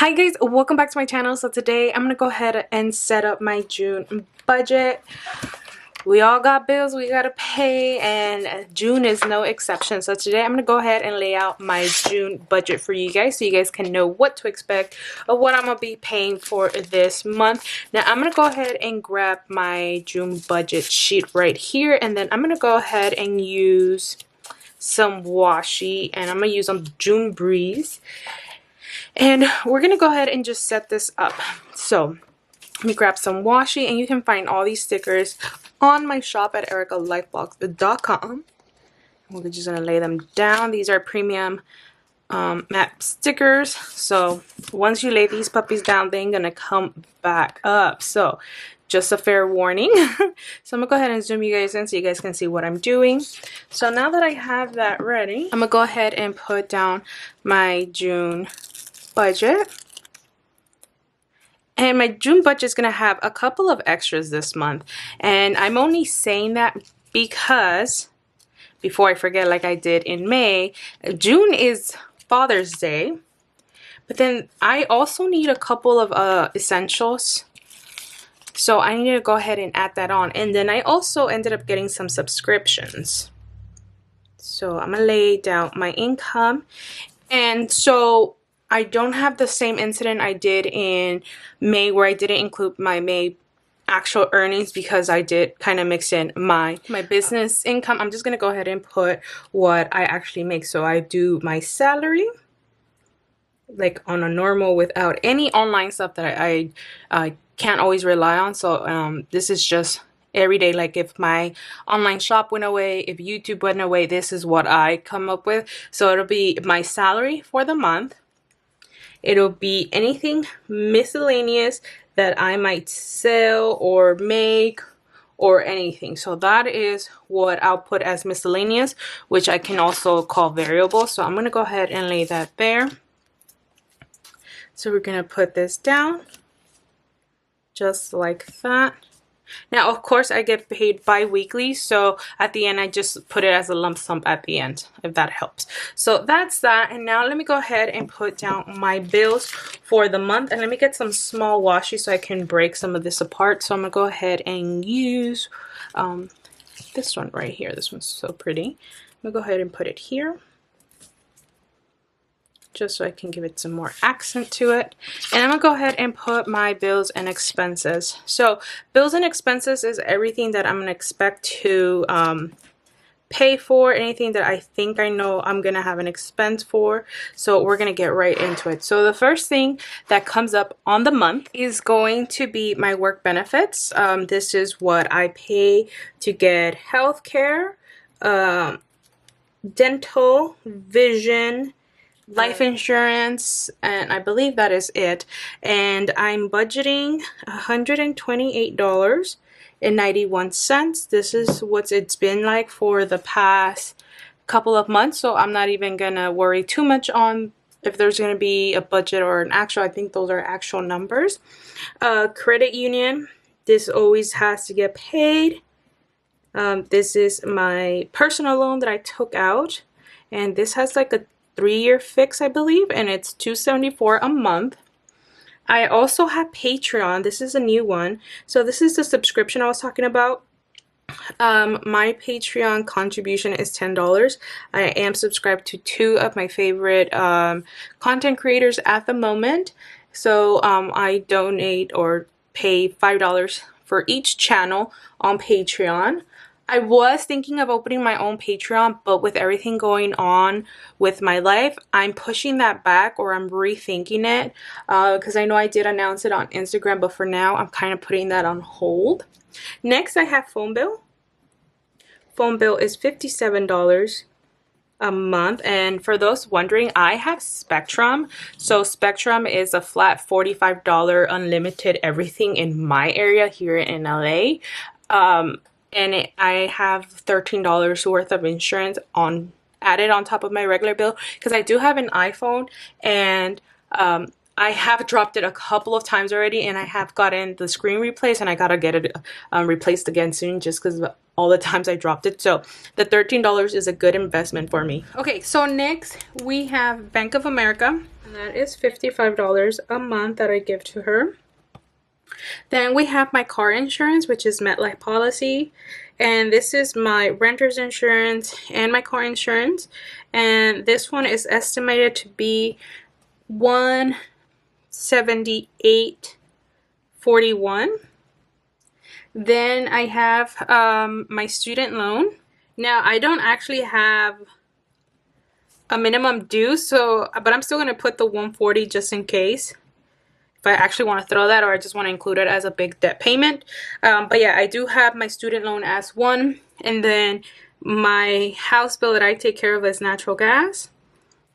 Hi guys, welcome back to my channel. So today I'm gonna go ahead and set up my June budget. We all got bills we gotta pay, and June is no exception. So today I'm gonna go ahead and lay out my June budget for you guys so you guys can know what to expect of what I'm gonna be paying for this month. Now I'm gonna go ahead and grab my June budget sheet right here, and then I'm gonna go ahead and use some washi, and I'm gonna use some June Breeze. And we're gonna go ahead and just set this up. So let me grab some washi, and you can find all these stickers on my shop at erikalifevlogs.com. We're just gonna lay them down. These are premium matte stickers, so once you lay these puppies down, they're gonna come back up. So just a fair warning. So I'm gonna go ahead and zoom you guys in so you guys can see what I'm doing. So now that I have that ready, I'm gonna go ahead and put down my June budget. And my June budget is going to have a couple of extras this month. And I'm only saying that because, before I forget, like I did in May, June is Father's Day. But then I also need a couple of essentials. So I need to go ahead and add that on. And then I also ended up getting some subscriptions. So I'm going to lay down my income. And so I don't have the same incident I did in May where I didn't include my May actual earnings because I did kind of mix in my business income. I'm just going to go ahead and put what I actually make. So I do my salary like on a normal without any online stuff that I can't always rely on. So this is just every day. Like if my online shop went away, if YouTube went away, this is what I come up with. So it'll be my salary for the month. It'll be anything miscellaneous that I might sell or make or anything. So that is what I'll put as miscellaneous, which I can also call variable. So I'm going to go ahead and lay that there. So we're going to put this down just like that. Now, of course, I get paid bi-weekly, so at the end, I just put it as a lump sum at the end, if that helps. So that's that, and now let me go ahead and put down my bills for the month, and let me get some small washi so I can break some of this apart. So I'm going to go ahead and use this one right here. This one's so pretty. I'm going to go ahead and put it here, just so I can give it some more accent to it. And I'm gonna go ahead and put my bills and expenses. So bills and expenses is everything that I'm gonna expect to pay for, anything that I think I know I'm gonna have an expense for. So we're gonna get right into it. So the first thing that comes up on the month is going to be my work benefits. This is what I pay to get health care, dental, vision, life insurance, and I believe that is it. And I'm budgeting $128.91. This is what it's been like for the past couple of months, so I'm not even gonna worry too much on if there's gonna be a budget or an actual. I think those are actual numbers. Credit union, this always has to get paid. This is my personal loan that I took out, and this has like a 3-year fix, I believe, and it's $274 a month. I also have Patreon. This is a new one. So this is the subscription I was talking about. My Patreon contribution is $10. I am subscribed to 2 of my favorite content creators at the moment. So I donate or pay $5 for each channel on Patreon. I was thinking of opening my own Patreon, but with everything going on with my life, I'm pushing that back, or I'm rethinking it, because I know I did announce it on Instagram, but for now, I'm kind of putting that on hold. Next, I have phone bill. Phone bill is $57 a month, and for those wondering, I have Spectrum. So Spectrum is a flat $45 unlimited everything in my area here in LA. And I have $13 worth of insurance added on top of my regular bill, because I do have an iPhone, and I have dropped it a couple of times already, and I have gotten the screen replaced, and I gotta get it replaced again soon just because of all the times I dropped it. So the $13 is a good investment for me. Okay, so next we have Bank of America, and that is $55 a month that I give to her. Then we have my car insurance, which is MetLife policy, and this is my renter's insurance and my car insurance, and this one is estimated to be $178.41. Then I have my student loan. Now I don't actually have a minimum due, but I'm still going to put the $140 just in case, if I actually want to throw that, or I just want to include it as a big debt payment. But yeah, I do have my student loan as one, and then my house bill that I take care of is natural gas.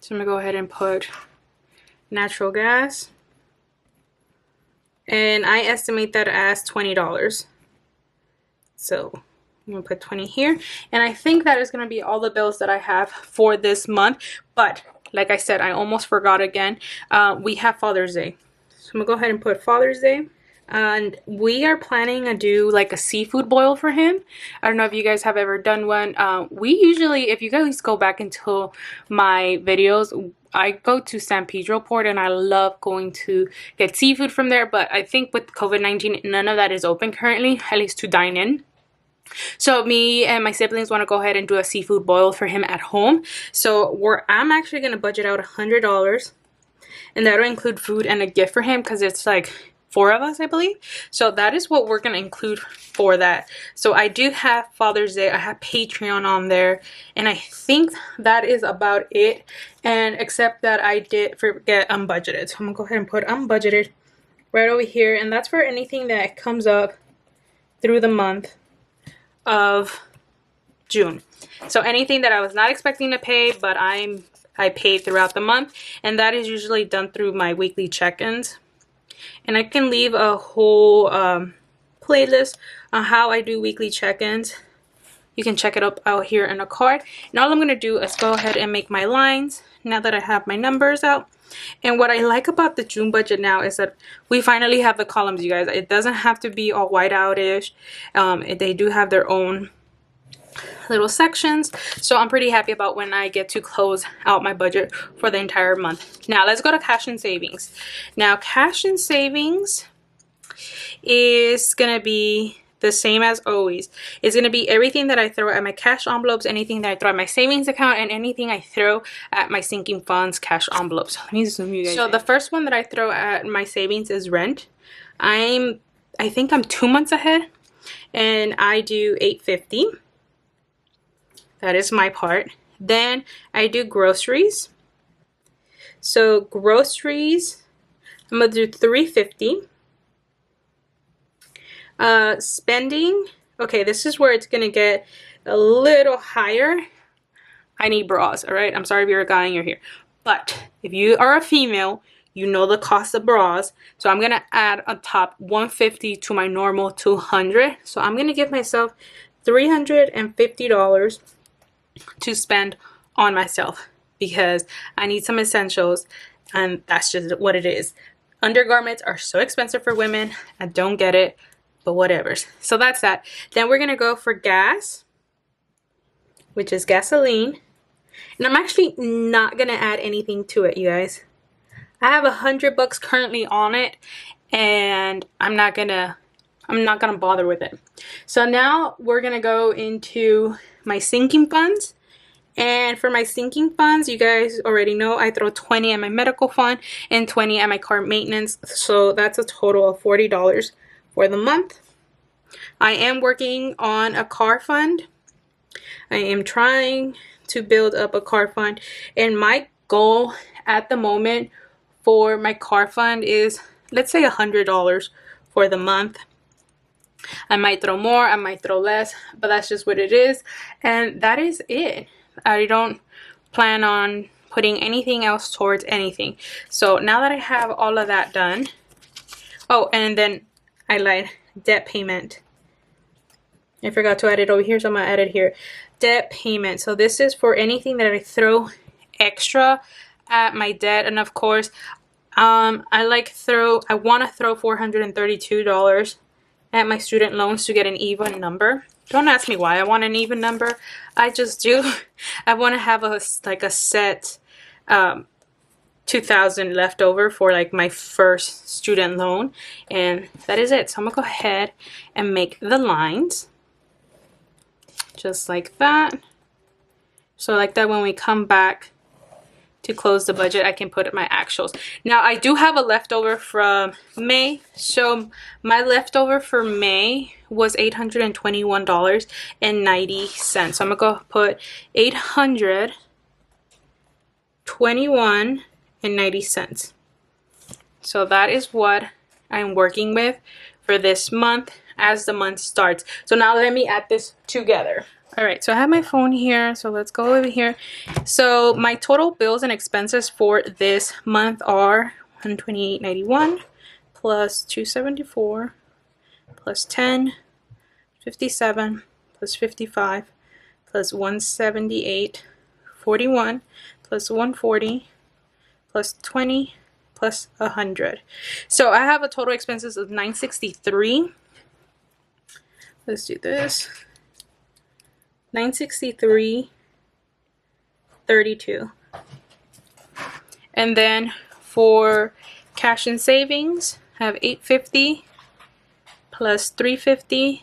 So I'm gonna go ahead and put natural gas, and I estimate that as $20. So I'm gonna put 20 here, and I think that is gonna be all the bills that I have for this month. But like I said, I almost forgot again. We have Father's Day. So I'm gonna go ahead and put Father's Day. And we are planning to do like a seafood boil for him. I don't know if you guys have ever done one. We usually, if you guys go back into my videos, I go to San Pedro Port, and I love going to get seafood from there. But I think with COVID-19, none of that is open currently, at least to dine in. So me and my siblings want to go ahead and do a seafood boil for him at home. So I'm actually going to budget out $100, and that'll include food and a gift for him, because it's like 4 of us, I believe. So that is what we're going to include for that. So I do have Father's Day, I have Patreon on there, and I think that is about it. And except that I did forget unbudgeted. So I'm going to go ahead and put unbudgeted right over here, and that's for anything that comes up through the month of June. So anything that I was not expecting to pay, but I paid throughout the month, and that is usually done through my weekly check-ins. And I can leave a whole playlist on how I do weekly check-ins. You can check it up out here in a card. And all I'm going to do is go ahead and make my lines now that I have my numbers out. And what I like about the June budget now is that we finally have the columns, you guys. It doesn't have to be all white out-ish. They do have their own little sections, so I'm pretty happy about when I get to close out my budget for the entire month. Now let's go to cash and savings. Now cash and savings is gonna be the same as always. It's gonna be everything that I throw at my cash envelopes, anything that I throw at my savings account, and anything I throw at my sinking funds cash envelopes. Let me zoom you guys in. The first one that I throw at my savings is rent. I think I'm 2 months ahead, and I do $850. That is my part. Then I do groceries. So groceries, I'm gonna do $350. Spending, okay, this is where it's gonna get a little higher. I need bras, all right? I'm sorry if you're a guy and you're here, but if you are a female, you know the cost of bras. So I'm gonna add on top $150 to my normal $200. So I'm gonna give myself $350 to spend on myself, because I need some essentials, and that's just what it is. Undergarments are so expensive for women. I don't get it, but whatever. So that's that. Then we're gonna go for gas, which is gasoline, and I'm actually not gonna add anything to it, you guys. I have $100 currently on it, and I'm not gonna bother with it. So now we're gonna go into my sinking funds. And for my sinking funds, you guys already know I throw 20 at my medical fund and 20 at my car maintenance. So that's a total of $40 for the month. I am working on a car fund. I am trying to build up a car fund, and my goal at the moment for my car fund is, let's say, $100 for the month. I might throw more, I might throw less, but that's just what it is. And that is it. I don't plan on putting anything else towards anything. So now that I have all of that done, oh, and then I lied, debt payment. I forgot to add it over here, so I'm gonna add it here. Debt payment. So this is for anything that I throw extra at my debt, and of course, I want to throw $432 at my student loans to get an even number. Don't ask me why I want an even number. I just do. I want to have a set 2,000 left over for like my first student loan, and that is it. So I'm gonna go ahead and make the lines just like that. So like that, when we come back to close the budget, I can put my actuals. Now I do have a leftover from May. So my leftover for May was $821.90. So I'm gonna go put $821.90. So that is what I'm working with for this month as the month starts. So now let me add this together. All right, so I have my phone here, so let's go over here. So my total bills and expenses for this month are $128.91 plus $274 plus $10, $57 plus $55 plus $178.41 plus $140 plus $20 plus $100. So I have a total expenses of $963. Let's do this. $963.32. And then for cash and savings, I have $850 plus $350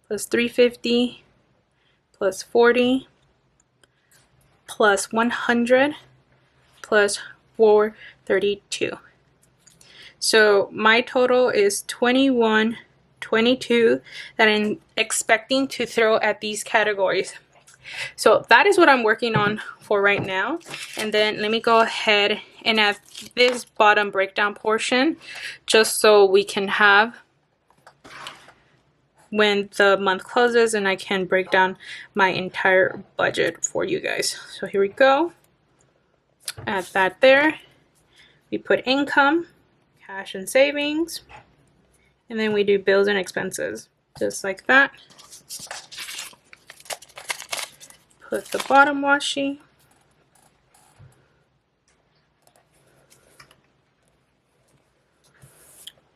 plus $350 plus $40 plus $100 plus $432. So my total is $21.22 that I'm expecting to throw at these categories. So that is what I'm working on for right now. And then let me go ahead and add this bottom breakdown portion just so we can have when the month closes and I can break down my entire budget for you guys. So here we go. Add that there. We put income, cash and savings, and then we do bills and expenses, just like that. Put the bottom washi.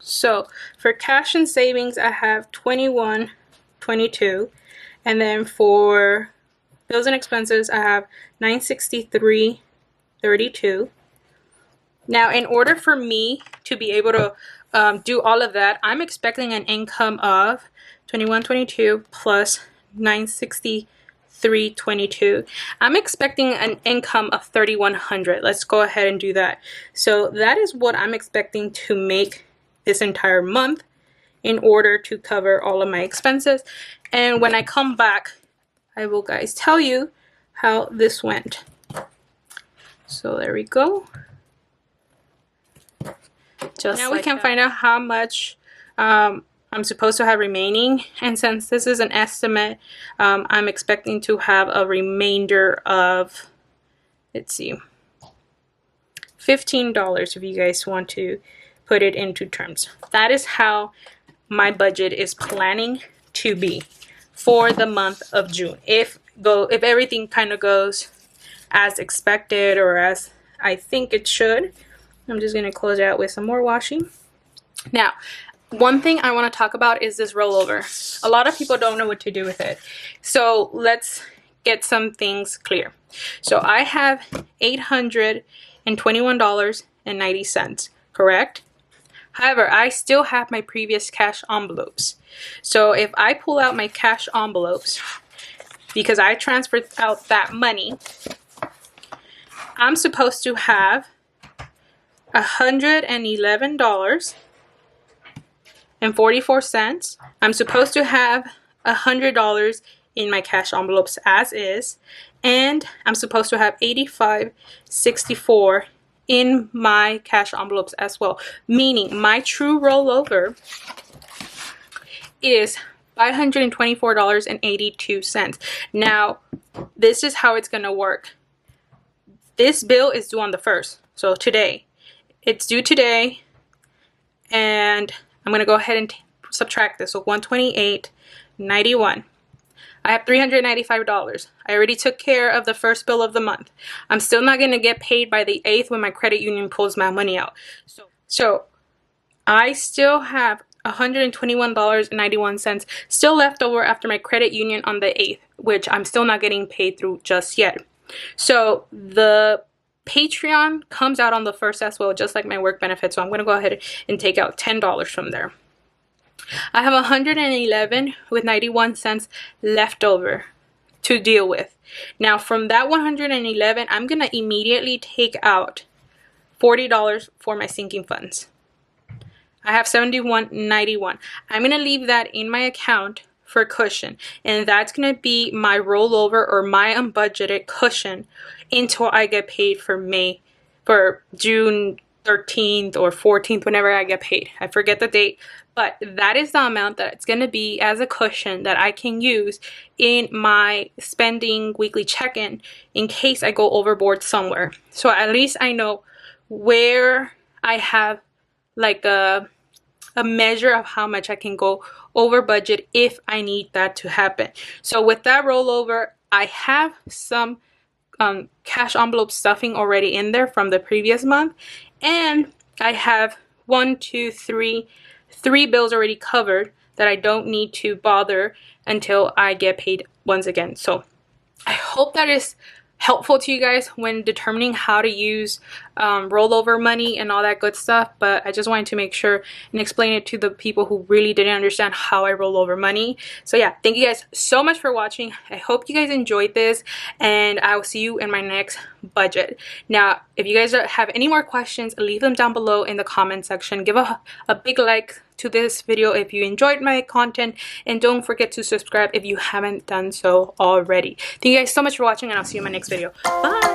So for cash and savings, I have $21.22, and then for bills and expenses, I have $963.32. Now, in order for me to be able to do all of that, I'm expecting an income of $21.22 plus $963.22. I'm expecting an income of $3,100. Let's go ahead and do that. So that is what I'm expecting to make this entire month in order to cover all of my expenses. And when I come back, I will guys tell you how this went. So there we go. Just now we can find out how much I'm supposed to have remaining, and since this is an estimate, I'm expecting to have a remainder of, let's see, $15 if you guys want to put it into terms. That is how my budget is planning to be for the month of June. If everything kind of goes as expected or as I think it should. I'm just going to close out with some more washing. Now, one thing I want to talk about is this rollover. A lot of people don't know what to do with it. So let's get some things clear. So I have $821.90, correct? However, I still have my previous cash envelopes. So if I pull out my cash envelopes, because I transferred out that money, I'm supposed to have $111.44. I'm supposed to have $100 in my cash envelopes as is, and I'm supposed to have $85.64 in my cash envelopes as well, meaning my true rollover is $524.82. Now, this is how it's going to work. This bill is due on the 1st, so today. It's due today, and I'm going to go ahead and subtract this. So $128.91. I have $395. I already took care of the first bill of the month. I'm still not going to get paid by the 8th when my credit union pulls my money out. So I still have $121.91 still left over after my credit union on the 8th, which I'm still not getting paid through just yet. So the Patreon comes out on the 1st as well, just like my work benefits. So I'm going to go ahead and take out $10 from there. I have 111 with 91 cents left over to deal with. Now from that 111, I'm going to immediately take out $40 for my sinking funds. I have $71.91. I'm going to leave that in my account for cushion, and that's going to be my rollover or my unbudgeted cushion until I get paid for June 13th or 14th, whenever I get paid. I forget the date, but that is the amount that it's going to be as a cushion that I can use in my spending weekly check-in in case I go overboard somewhere. So at least I know where I have like a measure of how much I can go over budget if I need that to happen. So with that rollover, I have some cash envelope stuffing already in there from the previous month, and I have three bills already covered that I don't need to bother until I get paid once again. So I hope that is helpful to you guys when determining how to use rollover money and all that good stuff. But I just wanted to make sure and explain it to the people who really didn't understand how I roll over money. So yeah, thank you guys so much for watching. I hope you guys enjoyed this, and I will see you in my next budget. Now, if you guys have any more questions, leave them down below in the comment section. Give a big like to this video if you enjoyed my content, and don't forget to subscribe if you haven't done so already. Thank you guys so much for watching, and I'll see you in my next video. Bye!